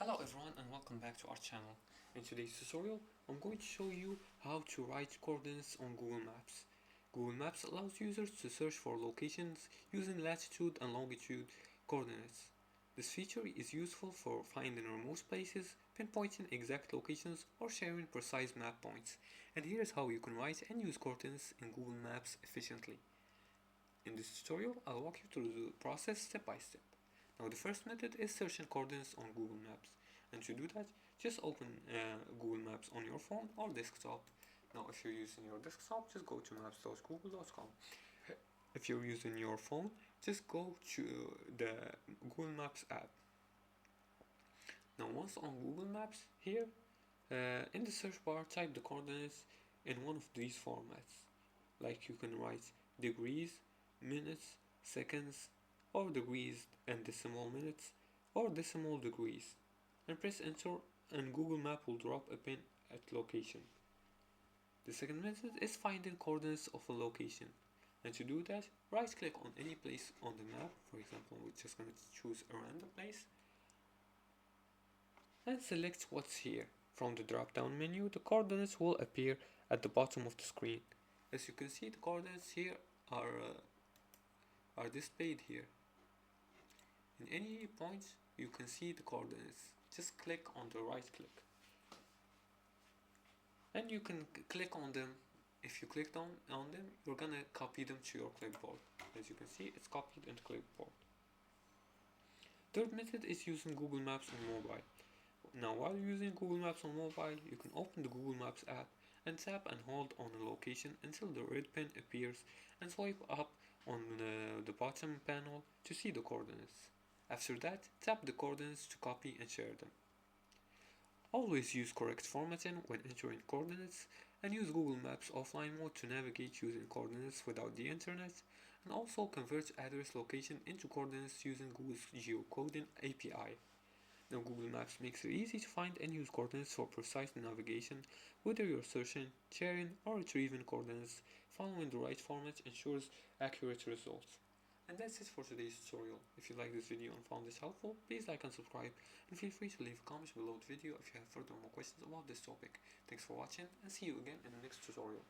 Hello everyone and welcome back to our channel. In today's tutorial, I'm going to show you how to write coordinates on Google Maps. Google Maps allows users to search for locations using latitude and longitude coordinates. This feature is useful for finding remote places, pinpointing exact locations, or sharing precise map points. And here's how you can write and use coordinates in Google Maps efficiently. In this tutorial, I'll walk you through the process step by step. Now the first method is searching coordinates on Google Maps. And to do that, just open Google Maps on your phone or desktop. Now if you're using your desktop, just go to maps.google.com. If you're using your phone, just go to the Google Maps app. Now once on Google Maps, here in the search bar, type the coordinates in one of these formats. Like you can write degrees, minutes, seconds, or degrees and decimal minutes, or decimal degrees, and press enter and Google Map will drop a pin at location. The second method is finding coordinates of a location, and to do that, right click on any place on the map. For example, we're just going to choose a random place and select what's here. From the drop down menu, the coordinates will appear at the bottom of the screen. As you can see, the coordinates here are displayed here. In any point, you can see the coordinates. Just click on the right click. And you can click on them. If you clicked on them, you're gonna copy them to your clipboard. As you can see, it's copied into clipboard. Third method is using Google Maps on mobile. Now while using Google Maps on mobile, you can open the Google Maps app and tap and hold on a location until the red pen appears and swipe up on the bottom panel to see the coordinates. After that, tap the coordinates to copy and share them. Always use correct formatting when entering coordinates and use Google Maps offline mode to navigate using coordinates without the internet, and also convert address location into coordinates using Google's geocoding API. Now Google Maps makes it easy to find and use coordinates for precise navigation, whether you're searching, sharing, or retrieving coordinates. Following the right format ensures accurate results. And that's it for today's tutorial. If you like this video and found this helpful, please like and subscribe, and feel free to leave comments below the video if you have further more questions about this topic. Thanks for watching, and see you again in the next tutorial.